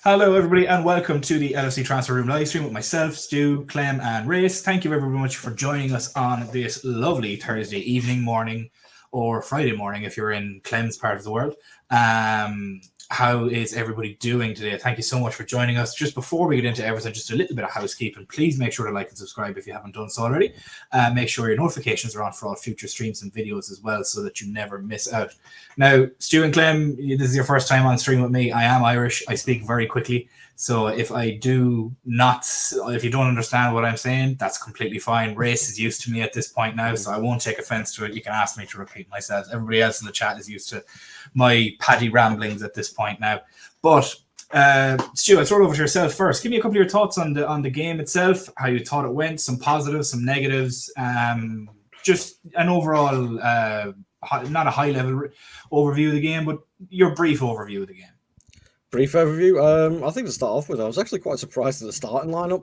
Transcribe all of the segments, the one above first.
Hello, everybody, and welcome to the LFC Transfer Room live stream with myself, Stu, Clem, and Race. Thank you very much for joining us on this lovely Thursday evening, morning, or Friday morning if you're in Clem's part of the world. How is everybody doing today? Thank you so much for joining us. Just before we get into everything, just a little bit of housekeeping. Please make sure to like and subscribe if you haven't done so already. Make sure your notifications are on for all future streams and videos as well so that you never miss out. Now, Stu and Clem, this is your first time on stream with me. I am Irish. I speak very quickly. So if you don't understand what I'm saying, that's completely fine. Race is used to me at this point now, so I won't take offense to it. You can ask me to repeat myself. Everybody else in the chat is used to my paddy ramblings at this point now. But Stu, I'll throw it over to yourself first. Give me a couple of your thoughts on the game itself, how you thought it went, some positives, some negatives, just an overall, not a high-level overview of the game, but your brief overview of the game. Brief overview. I think to start off with, I was actually quite surprised at the starting lineup.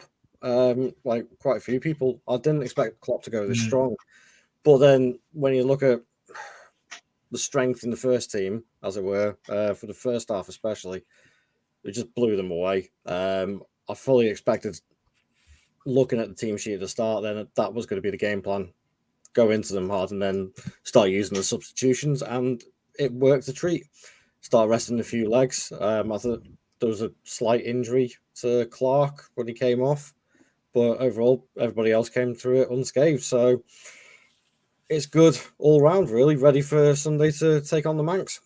Like quite a few people, I didn't expect Klopp to go this strong. But then when you look at the strength in the first team, as it were, for the first half especially, it just blew them away. I fully expected, looking at the team sheet at the start, then that was going to be the game plan. Go into them hard and then start using the substitutions, and it worked a treat. Start resting a few legs. I thought there was a slight injury to Clark when he came off, but overall, everybody else came through it unscathed. So it's good all round, really. Ready for Sunday to take on the Manx.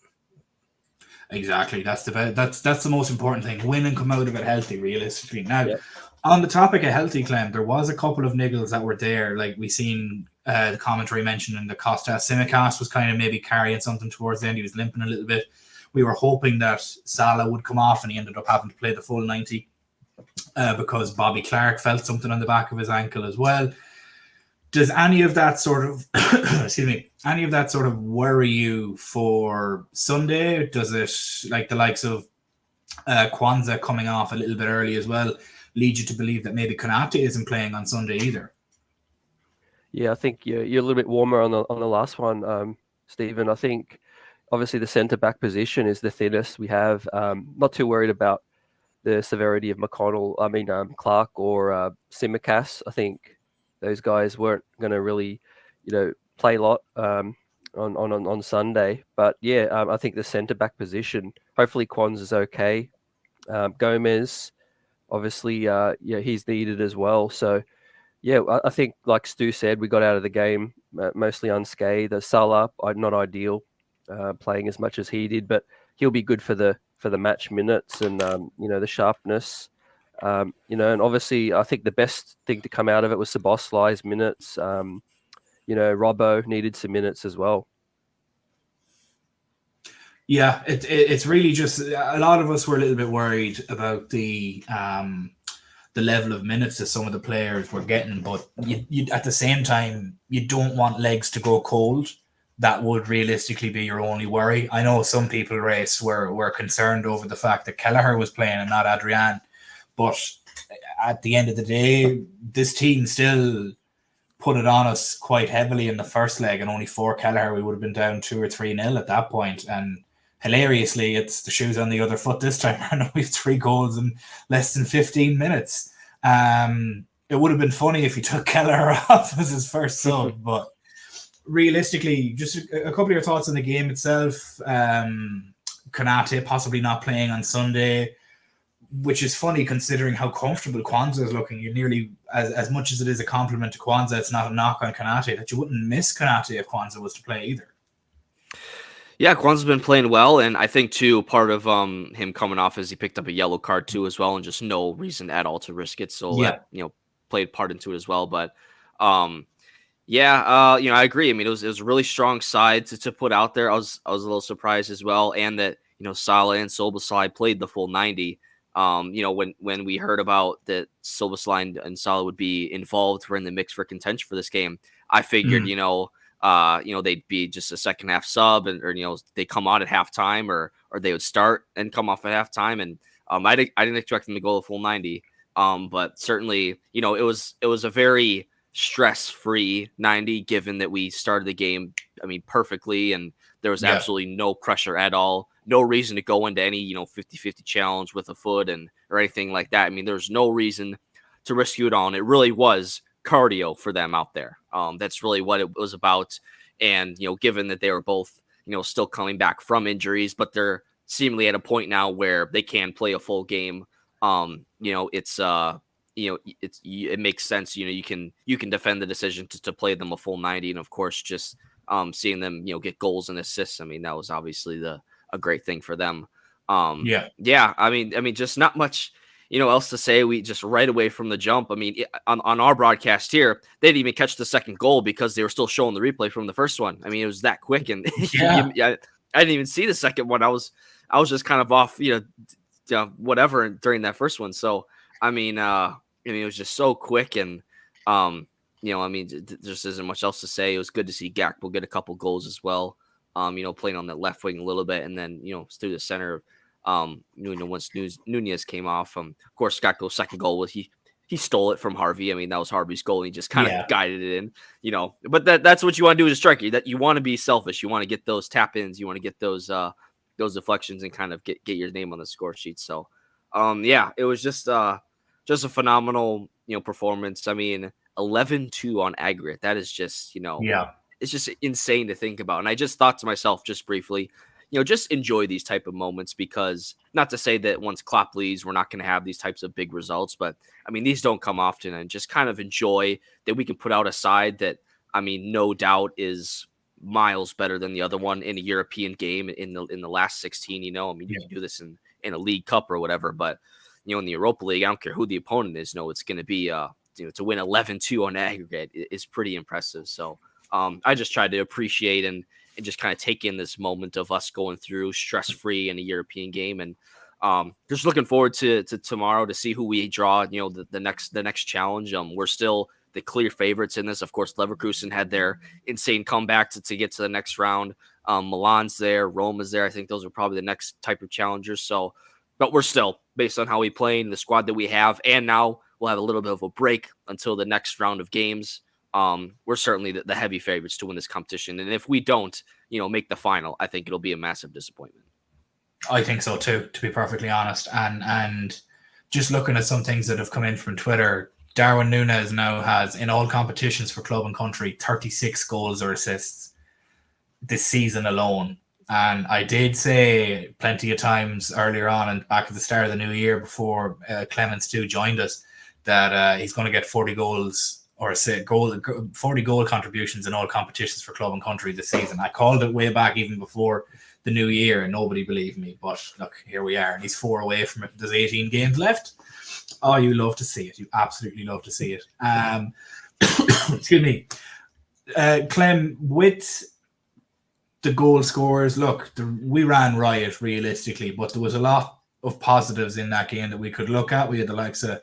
Exactly. That's the most important thing. Win and come out of it healthy, realistically. Now, on the topic of healthy, Clem, there was a couple of niggles that were there. Like we seen the commentary mentioning the Costa Simicast was kind of maybe carrying something towards the end. He was limping a little bit. We were hoping that Salah would come off, and he ended up having to play the full 90 because Bobby Clark felt something on the back of his ankle as well. Does any of that sort of worry you for Sunday? Does it, like the likes of Kwanzaa coming off a little bit early as well, lead you to believe that maybe Konate isn't playing on Sunday either? Yeah, I think you're a little bit warmer on the last one, Stephen. I think obviously the centre-back position is the thinnest we have. Not too worried about the severity of Clark or Simicast. I think those guys weren't going to really, play a lot on Sunday. But yeah, I think the centre-back position, hopefully Quans is okay. Gomez, obviously, he's needed as well. So yeah, I think like Stu said, we got out of the game mostly unscathed. The Salah, not ideal. Playing as much as he did, but he'll be good for the match minutes and the sharpness. And obviously I think the best thing to come out of it was Szoboszlai's minutes. Robbo needed some minutes as well. Yeah, it's really just a lot of us were a little bit worried about the level of minutes that some of the players were getting, but you at the same time you don't want legs to go cold. That would realistically be your only worry. I know some people, Race, were concerned over the fact that Kelleher was playing and not Adrian, but at the end of the day, this team still put it on us quite heavily in the first leg, and only for Kelleher we would have been down 2 or 3-0 at that point. And hilariously, it's the shoes on the other foot this time. I know we have 3 goals in less than 15 minutes. It would have been funny if he took Kelleher off as his first sub, but realistically, just a couple of your thoughts on the game itself. Konate possibly not playing on Sunday, which is funny considering how comfortable Kwanzaa is looking. You nearly, as much as it is a compliment to Kwanzaa, it's not a knock on Konate, that you wouldn't miss Konate if Kwanzaa was to play either. Yeah, Kwanzaa's been playing well, and I think too part of him coming off is he picked up a yellow card too as well, and just no reason at all to risk it. So that played part into it as well. But I agree. I mean, it was a really strong side to put out there. I was a little surprised as well, and that Salah and Szoboszlai played the full 90. When we heard about that Szoboszlai and Salah would be involved, were in the mix for contention for this game, I figured they'd be just a second half sub, or they come on at halftime, or they would start and come off at halftime, and I didn't expect them to go the full 90. But certainly it was a very stress-free 90, given that we started the game, perfectly, and there was absolutely no pressure at all. no reason to go into any 50-50 challenge with a foot or anything like that. I mean, there's no reason to rescue it all. And it really was cardio for them out there. That's really what it was about. And, given that they were both, still coming back from injuries, but they're seemingly at a point now where they can play a full game. It makes sense. You can defend the decision to play them a full 90. And of course, just seeing them, get goals and assists. I mean, that was obviously a great thing for them. I mean, just not much, else to say. We just right away from the jump. I mean, on our broadcast here, they didn't even catch the second goal because they were still showing the replay from the first one. I mean, it was that quick, and I didn't even see the second one. I was just kind of off, whatever during that first one. So I mean, it was just so quick, and I mean, there just isn't much else to say. It was good to see Gakpo get a couple goals as well. Playing on that left wing a little bit, and then through the center. Once Nunez came off, of course, Gakpo's second goal was he stole it from Harvey. I mean, that was Harvey's goal, and he just kind of guided it in. But that's what you want to do as a striker. That you want to be selfish. You want to get those tap ins. You want to get those deflections and kind of get your name on the score sheet. So, it was just a phenomenal performance. I mean, 11-2 on aggregate. That is just it's just insane to think about. And I just thought to myself, just briefly, just enjoy these type of moments, because not to say that once Klopp leaves, we're not going to have these types of big results, but I mean, these don't come often, and just kind of enjoy that we can put out a side that, I mean, no doubt is miles better than the other one in a European game in the last 16. I mean, you can do this in a League Cup or whatever, but in the Europa League, I don't care who the opponent is. It's going to be to win 11-2 on aggregate is pretty impressive. So I just tried to appreciate and just kind of take in this moment of us going through stress-free in a European game. And just looking forward to tomorrow to see who we draw, the next challenge. We're still the clear favorites in this. Of course, Leverkusen had their insane comeback to get to the next round. Milan's there, Roma's there. I think those are probably the next type of challengers. So, but we're still, based on how we play and the squad that we have, and now we'll have a little bit of a break until the next round of games. We're certainly the heavy favorites to win this competition. And if we don't, make the final, I think it'll be a massive disappointment. I think so too, to be perfectly honest. And just looking at some things that have come in from Twitter, Darwin Núñez now has, in all competitions for club and country, 36 goals or assists this season alone. And I did say plenty of times earlier on and back at the start of the new year before Clemens too joined us that he's going to get 40 goals or 40 goal contributions in all competitions for club and country this season. I called it way back even before the new year and nobody believed me. But look, here we are, and he's 4 away from it. There's 18 games left. Oh, you love to see it. You absolutely love to see it. Excuse me. Clem, with the goal scorers, look, we ran riot realistically, but there was a lot of positives in that game that we could look at. We had the likes of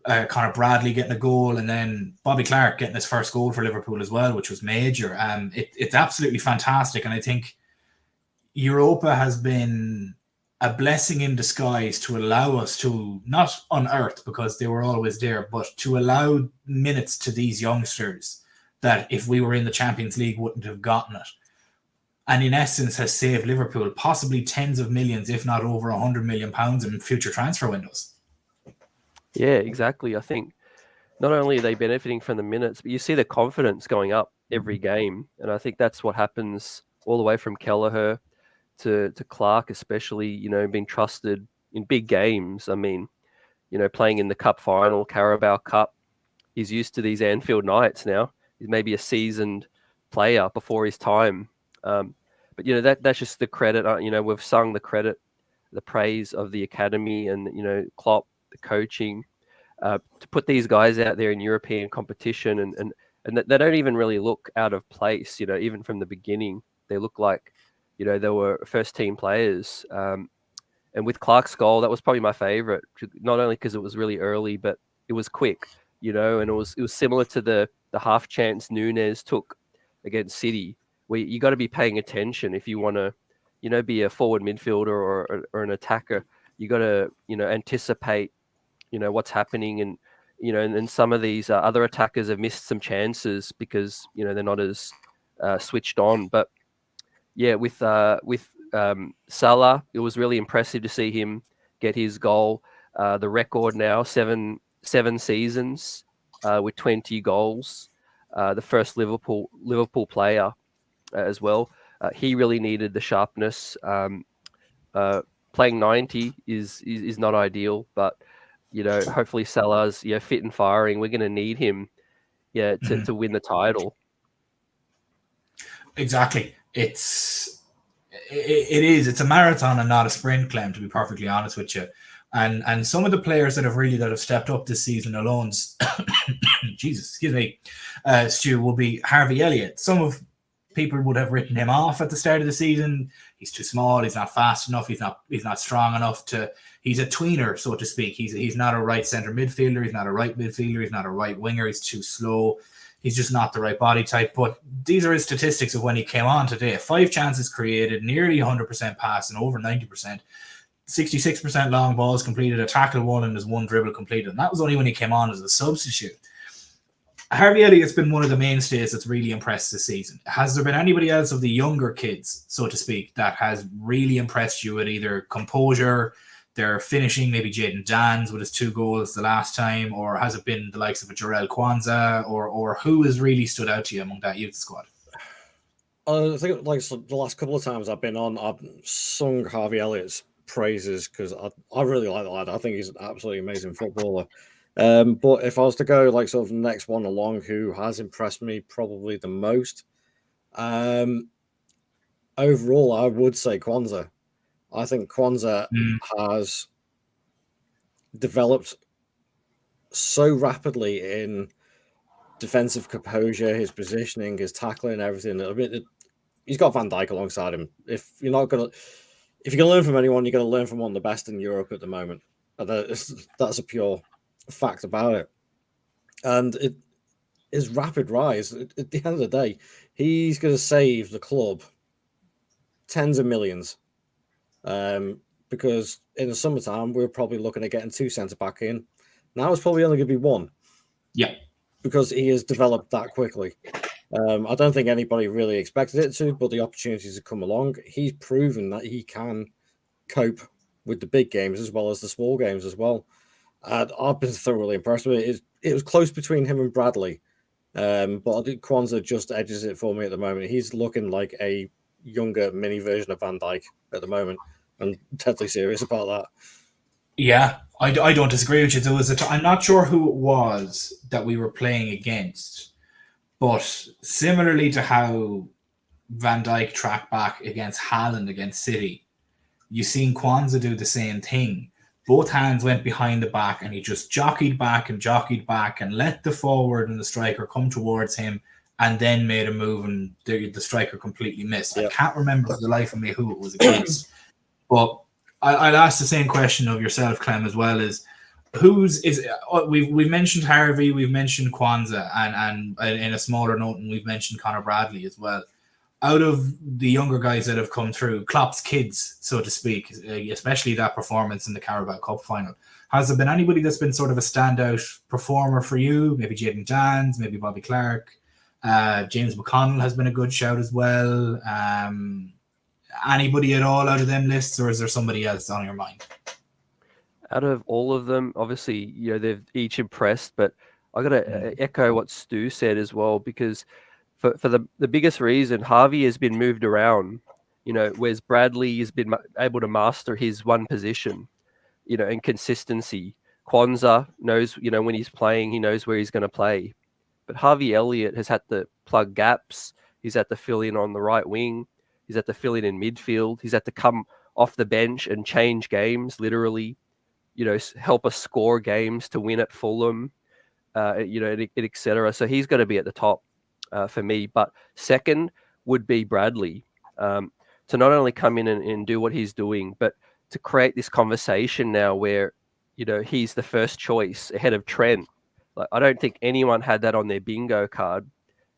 Conor Bradley getting a goal, and then Bobby Clark getting his first goal for Liverpool as well, which was major. It's absolutely fantastic, and I think Europa has been a blessing in disguise to allow us to not unearth, because they were always there, but to allow minutes to these youngsters that if we were in the Champions League wouldn't have gotten it. And in essence has saved Liverpool possibly tens of millions, if not over £100 million in future transfer windows. Yeah, exactly. I think not only are they benefiting from the minutes, but you see the confidence going up every game. And I think that's what happens all the way from Kelleher to Clark, especially, being trusted in big games. I mean, playing in the cup final, Carabao Cup, he's used to these Anfield nights now. He's maybe a seasoned player before his time. But, that's just the credit. We've sung the praise of the academy and, Klopp, the coaching, to put these guys out there in European competition and they don't even really look out of place, even from the beginning. They look like, they were first team players. And with Clark's goal, that was probably my favorite, not only because it was really early, but it was quick, and it was similar to the half chance Núñez took against City, where you got to be paying attention if you want to, be a forward midfielder or an attacker. You got to, anticipate, what's happening. And, and some of these other attackers have missed some chances because, they're not as switched on. But, with Salah, it was really impressive to see him get his goal. The record now, seven seasons with 20 goals. The first Liverpool player as well. He really needed the sharpness. Playing 90 is not ideal, but hopefully Salah's fit and firing. We're going to need him to win the title. Exactly. It's a marathon and not a sprint, Clem, to be perfectly honest with you. And some of the players that have stepped up this season alone, Jesus, excuse me, Stu, will be Harvey Elliott. Some of people would have written him off at the start of the season. He's too small. He's not fast enough. He's not strong enough to. He's a tweener, so to speak. He's not a right centre midfielder. He's not a right midfielder. He's not a right winger. He's too slow. He's just not the right body type. But these are his statistics of when he came on today. 5 chances created, nearly 100% pass, and over 90%. 66% long balls completed, a tackle won, and there's 1 dribble completed. And that was only when he came on as a substitute. Harvey Elliott's been one of the mainstays that's really impressed this season. Has there been anybody else of the younger kids, so to speak, that has really impressed you with either composure, their finishing, maybe Jaden Dans with his 2 goals the last time, or has it been the likes of a Jarrell Kwanzaa, or who has really stood out to you among that youth squad? I think the last couple of times I've been on, I've sung Harvey Elliott's praises because I really like the lad. I think he's an absolutely amazing footballer. But if I was to go sort of next one along who has impressed me probably the most, overall, I would say Kwanzaa. I think Kwanzaa has developed so rapidly in defensive composure, his positioning, his tackling, everything. I mean, he's got Van Dijk alongside him. If you're going to learn from anyone, you're going to learn from one of the best in Europe at the moment. That's a pure fact about it. And his rapid rise, at the end of the day, he's going to save the club tens of millions. Because in the summertime, we're probably looking at getting 2 centre-back in. Now it's probably only going to be 1. Yeah. Because he has developed that quickly. I don't think anybody really expected it to, but the opportunities have come along. He's proven that he can cope with the big games as well as the small games as well. I've been thoroughly impressed with it. It was close between him and Bradley, but I think Kwanzaa just edges it for me at the moment. He's looking like a younger mini version of Van Dijk at the moment. I'm deadly serious about that. Yeah, I don't disagree with you. There was I'm not sure who it was that we were playing against, but similarly to how Van Dijk tracked back against Haaland against City, you've seen Kwanzaa do the same thing. Both hands went behind the back and he just jockeyed back and let the forward and the striker come towards him and then made a move and the striker completely missed. Yep. I can't remember for the life of me who it was against. But I'll ask the same question of yourself, Clem, as well as we've mentioned Harvey, we've mentioned Kwanzaa, and in a smaller note, and we've mentioned Conor Bradley as well. Out of the younger guys that have come through, Klopp's kids, so to speak, especially that performance in the Carabao Cup final, has there been anybody that's been sort of a standout performer for you? Maybe Jaden Dans, maybe Bobby Clark, James McConnell has been a good shout as well. Anybody at all out of them lists, or is there somebody else on your mind? Out of all of them, obviously, they've each impressed, but I got to echo what Stu said as well, because for the biggest reason, Harvey has been moved around, whereas Bradley has been able to master his one position, and consistency. Kwanzaa knows, when he's playing, he knows where he's going to play. But Harvey Elliott has had to plug gaps. He's had to fill in on the right wing. He's had to fill in midfield. He's had to come off the bench and change games, literally, help us score games to win at Fulham, etc. So he's got to be at the top for me. But second would be Bradley, to not only come in and do what he's doing, but to create this conversation now where, he's the first choice ahead of Trent. Like, I don't think anyone had that on their bingo card,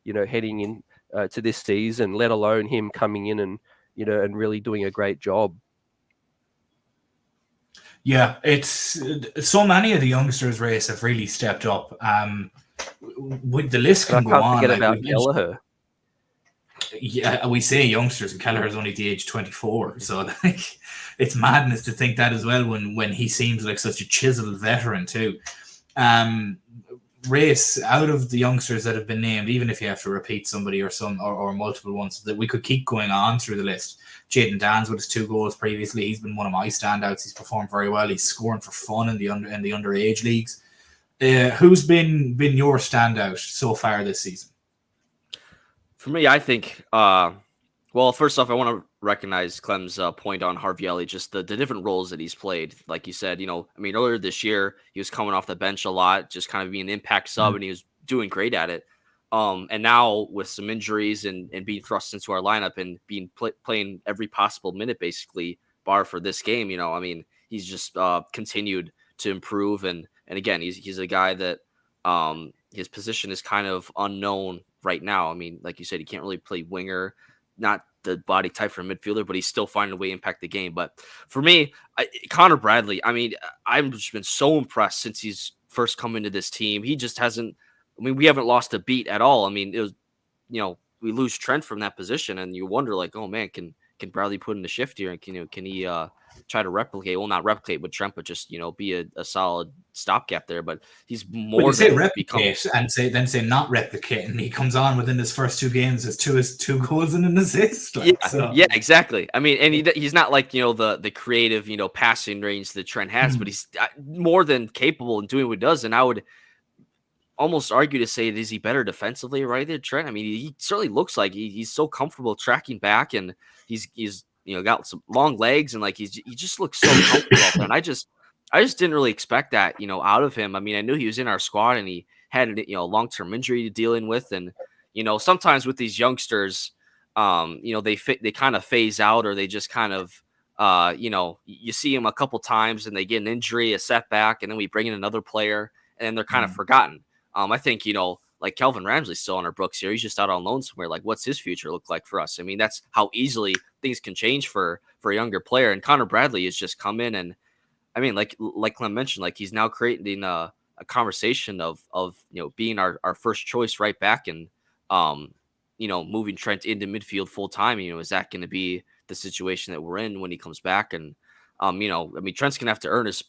heading in to this season, let alone him coming in and, and really doing a great job. Yeah, it's so many of the youngsters race have really stepped up. With the list can go on. Forget about Gallagher. Yeah, we say youngsters, and Kelleher is only the age 24, so like it's madness to think that as well. When he seems like such a chiseled veteran too. Race, out of the youngsters that have been named, even if you have to repeat somebody or multiple ones, that we could keep going on through the list. Jaden Dans with his 2 goals previously, he's been one of my standouts. He's performed very well. He's scoring for fun in the underage leagues. Who's been your standout so far this season? For me, I think, well, first off, I want to recognize Clem's point on Harvey Elliott, just the different roles that he's played. Like you said, earlier this year, he was coming off the bench a lot, just kind of being an impact sub, and he was doing great at it. And now with some injuries and being thrust into our lineup and being playing every possible minute, basically, bar for this game, he's just continued to improve. And again, he's a guy that his position is kind of unknown right now. Like you said, he can't really play winger, not the body type for a midfielder, but he's still finding a way to impact the game. But for me, Connor Bradley, I've just been so impressed since he's first come into this team. He just hasn't, we haven't lost a beat at all. It was, we lose Trent from that position, and you wonder, like, oh man, can Bradley put in the shift here, and can he try to replicate? Well, not replicate with Trent, but just be a solid stopgap there. But he's more. When you say replicate and say not replicate, and he comes on within his first 2 games as 2 goals and an assist. Yeah, exactly. And he's not like the creative passing range that Trent has, but he's more than capable in doing what he does. And I would almost argue to say, is he better defensively right there, Trent? He certainly looks like he's so comfortable tracking back, and he's got some long legs, and like he just looks so comfortable out there. And I just didn't really expect that out of him. I knew he was in our squad, and he had a long-term injury to dealing with, and sometimes with these youngsters, they kind of phase out, or they just kind of you see him a couple times and they get an injury, a setback, and then we bring in another player, and they're kind of forgotten. I think, like Kelvin Ramsey's still on our books here. He's just out on loan somewhere. Like, what's his future look like for us? That's how easily things can change for a younger player. And Connor Bradley has just come in, and like Clem mentioned, like he's now creating a conversation of being our first choice right back, and moving Trent into midfield full time. Is that going to be the situation that we're in when he comes back? And Trent's gonna have to earn his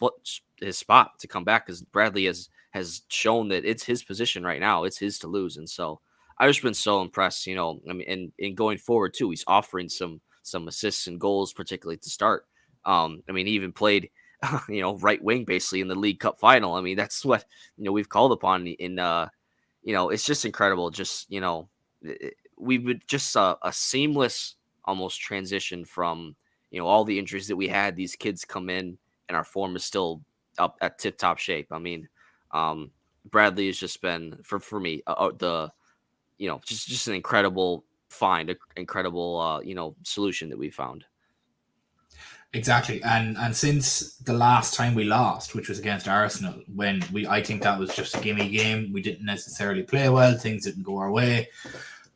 spot to come back, because Bradley has shown that it's his position right now. It's his to lose. And so I've just been so impressed, and going forward too, he's offering some assists and goals, particularly to start. He even played, right wing basically in the League Cup final. That's what, we've called upon in, it's just incredible. Just, we would just a seamless almost transition from, all the injuries that we had. These kids come in, and our form is still up at tip top shape. Bradley has just been for me just an incredible find, incredible solution that we found. Exactly, and since the last time we lost, which was against Arsenal, I think that was just a gimme game. We didn't necessarily play well. Things didn't go our way.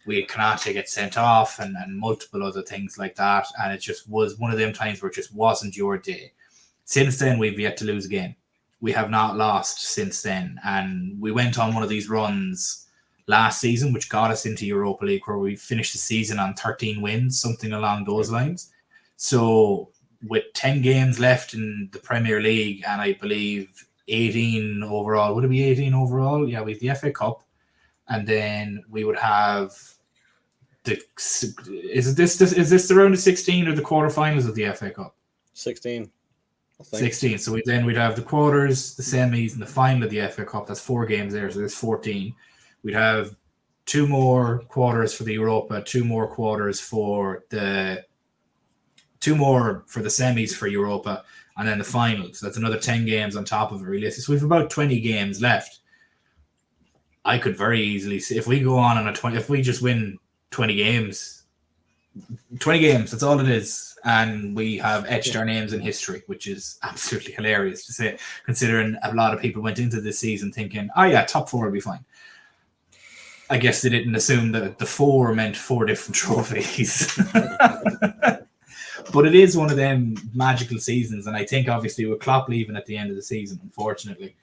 We had Konate get sent off, and multiple other things like that. And it just was one of them times where it just wasn't your day. Since then, we've yet to lose a game. We have not lost since then. And we went on one of these runs last season, which got us into Europa League, where we finished the season on 13 wins, something along those lines. So with 10 games left in the Premier League, and I believe 18 overall, would it be 18 overall? Yeah, we have the FA Cup. And then we would have is this the round of 16 or the quarterfinals of the FA Cup? 16. 16. So we'd have the quarters, the semis, and the final of the FA Cup. That's 4 games there, so there's 14. We'd have 2 more quarters for the Europa, 2 more quarters for the 2 more for the semis for Europa, and then the finals. So that's another 10 games on top of it, really. So we have about 20 games left. I could very easily see if we go on if we just win 20 games, that's all it is. And we have etched our names in history, which is absolutely hilarious to say, considering a lot of people went into this season thinking, oh yeah, top 4 will be fine. I guess they didn't assume that the 4 meant 4 different trophies. But it is one of them magical seasons. And I think obviously with Klopp leaving at the end of the season, unfortunately,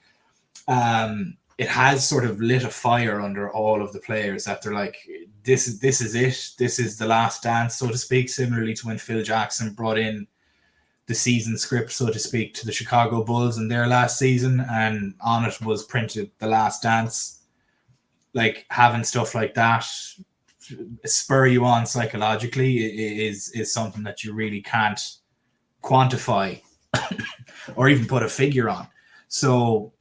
it has sort of lit a fire under all of the players that they're like, this is it. This is the last dance, so to speak. Similarly to when Phil Jackson brought in the season script, so to speak, to the Chicago Bulls in their last season, and on it was printed the last dance. Like, having stuff like that spur you on psychologically is something that you really can't quantify or even put a figure on. So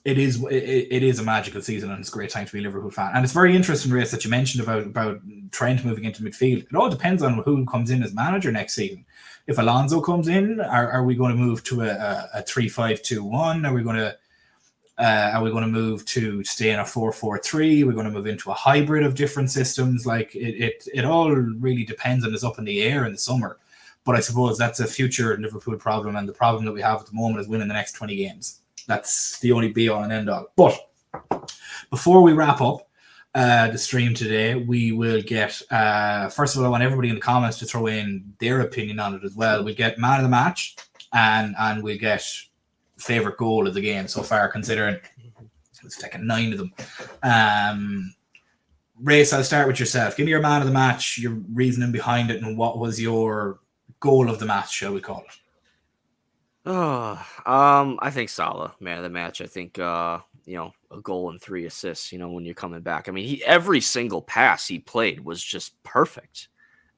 it is a magical season, and it's a great time to be a Liverpool fan. And it's very interesting, Race, that you mentioned about Trent moving into midfield. It all depends on who comes in as manager next season. If Alonso comes in, are we going to move to a 3-5-2-1? Are we going to move to stay in a 4-4-3? We're going to move into a hybrid of different systems. Like, it all really depends and is up in the air in the summer. But I suppose that's a future Liverpool problem, and the problem that we have at the moment is winning the next 20 games. That's the only be all and end all. But before we wrap up the stream today, we will get, first of all, I want everybody in the comments to throw in their opinion on it as well. We get man of the match, and we get favorite goal of the game so far, considering it's taken 9 of them. Race, I'll start with yourself. Give me your man of the match, your reasoning behind it, and what was your goal of the match, shall we call it? I think Salah, man of the match. I think a goal and 3 assists, when you're coming back. I mean, every single pass he played was just perfect.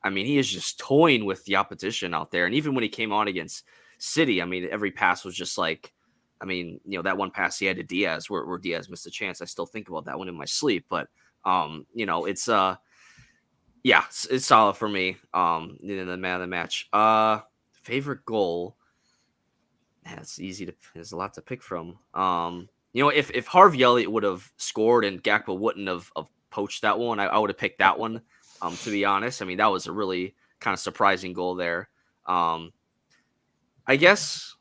I mean, he is just toying with the opposition out there. And even when he came on against City, I mean, every pass was just like, that one pass he had to Diaz where Diaz missed a chance. I still think about that one in my sleep, but it's Salah for me. In the man of the match. Favorite goal. Man, it's easy there's a lot to pick from. If Harvey Elliott would have scored and Gakpo wouldn't have poached that one, I would have picked that one. To be honest, I mean, that was a really kind of surprising goal there. I guess,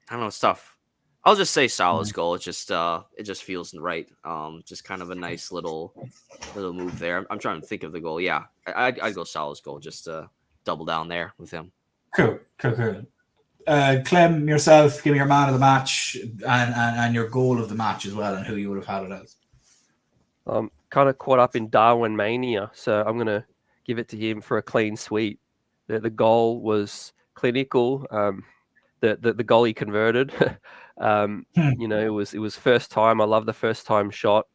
I don't know, it's tough. I'll just say Salah's goal. It just feels right. Just kind of a nice little move there. I'm trying to think of the goal. Yeah, I'd go Salah's goal, just to double down there with him. Cool. Clem, yourself, give me your man of the match and your goal of the match as well, and who you would have had it as. I'm kind of caught up in Darwin mania, so I'm going to give it to him for a clean sweep. The goal was clinical. The goal he converted, it was first time. I love the first time shot.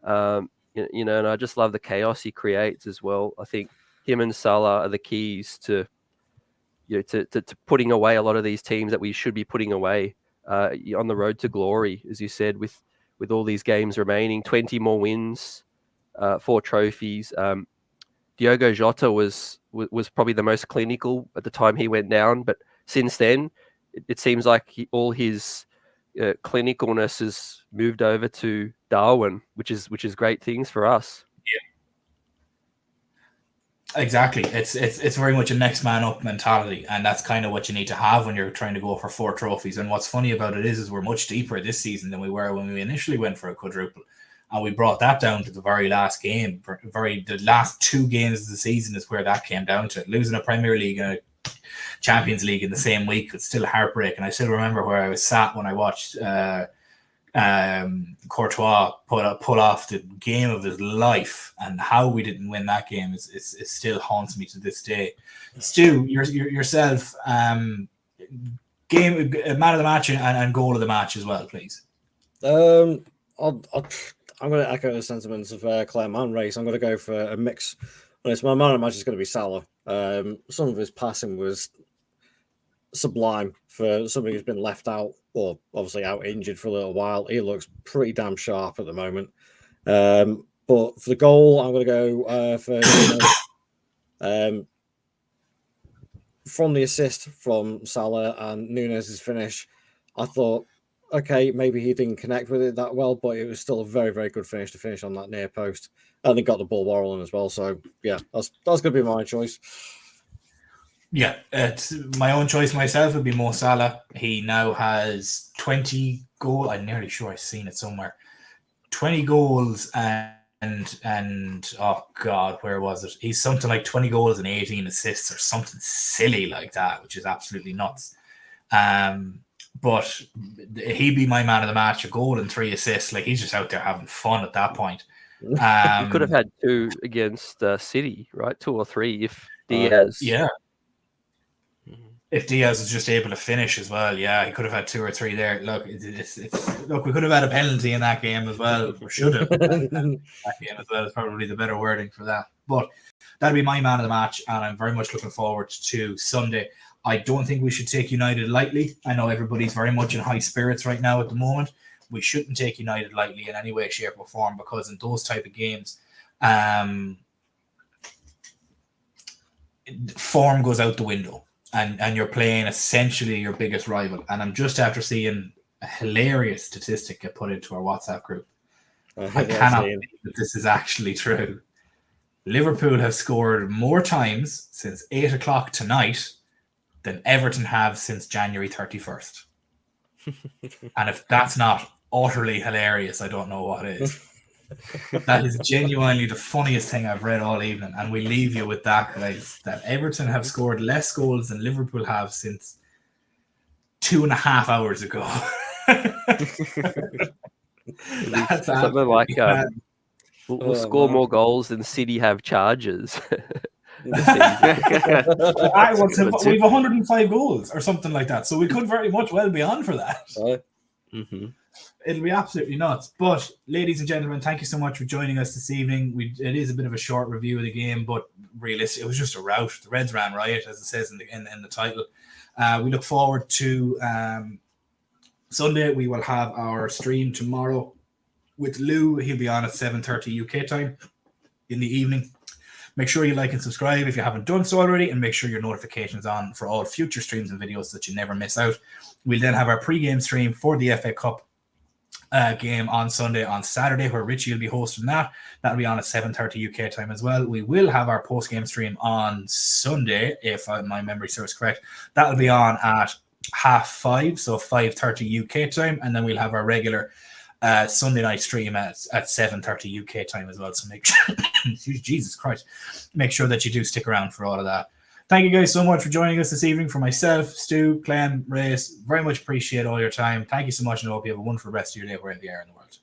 And I just love the chaos he creates as well. I think him and Salah are the keys to putting away a lot of these teams that we should be putting away on the road to glory, as you said, with all these games remaining, 20 more wins, 4 trophies. Diogo Jota was probably the most clinical at the time he went down, but since then, it seems like all his clinicalness has moved over to Darwin, which is great things for us. Exactly. It's very much a next man up mentality, and that's kind of what you need to have when you're trying to go for 4 trophies. And what's funny about it is we're much deeper this season than we were when we initially went for a quadruple, and we brought that down to the very last game. The last 2 games of the season is where that came down to. Losing a Premier League and a Champions League in the same week, it's still heartbreaking. I still remember where I was sat when I watched Courtois pull off the game of his life, and how we didn't win that game is still haunts me to this day. Stu, yourself, game man of the match and goal of the match as well, please. I'm going to echo the sentiments of Clem and Race. I'm going to go for a mix. My man of the match is going to be Salah. Some of his passing was sublime for somebody who's been left out, or obviously out injured for a little while. He looks pretty damn sharp at the moment. But for the goal, I'm going to go for from the assist from Salah and Nunez's finish. I thought, okay, maybe he didn't connect with it that well, but it was still a very, very good finish to finish on that near post. And he got the ball whirling as well. So yeah, that's going to be my choice. Yeah, it's my own choice myself would be Mo Salah. He now has 20 goals. I'm nearly sure I've seen it somewhere. 20 goals and oh God, where was it? He's something like 20 goals and 18 assists or something silly like that, which is absolutely nuts. but he'd be my man of the match, a goal and 3 assists. Like, he's just out there having fun at that point. You could have had 2 against City, right? 2 or 3 if Diaz. If Diaz was just able to finish as well, yeah, he could have had 2 or 3 there. Look, look, we could have had a penalty in that game as well, or should have. That game as well is probably the better wording for that. But that'll be my man of the match, and I'm very much looking forward to Sunday. I don't think we should take United lightly. I know everybody's very much in high spirits right now at the moment. We shouldn't take United lightly in any way, shape, or form, because in those type of games, form goes out the window. And you're playing essentially your biggest rival. And I'm just after seeing a hilarious statistic get put into our WhatsApp group. I cannot believe that this is actually true. Liverpool have scored more times since 8 o'clock tonight than Everton have since January 31st. And if that's not utterly hilarious, I don't know what is. That is genuinely the funniest thing I've read all evening, and we leave you with that, guys. That Everton have scored less goals than Liverpool have since 2.5 hours ago. That's something like we'll score more goals than City have charges. We have 105 goals or something like that, so we could very much well be on for that. It'll be absolutely nuts. But, ladies and gentlemen, thank you so much for joining us this evening. It is a bit of a short review of the game, but realistically, it was just a rout. The Reds ran riot, as it says in the title. We look forward to Sunday. We will have our stream tomorrow with Lou. He'll be on at 7:30 UK time in the evening. Make sure you like and subscribe if you haven't done so already, and make sure your notifications on for all future streams and videos so that you never miss out. We'll then have our pre-game stream for the FA Cup game on Sunday, on Saturday, where Richie will be hosting that. That'll be on at 7:30 UK time as well. We will have our post-game stream on Sunday, if my memory serves correct. That'll be on at 5:30, so 5:30 UK time, and then we'll have our regular Sunday night stream at 7:30 UK time as well. So make sure, Jesus Christ, make sure that you do stick around for all of that. Thank you guys so much for joining us this evening. For myself, Stu, Clem, Race, very much appreciate all your time. Thank you so much, and I hope you have a wonderful rest of your day wherever you are in the world.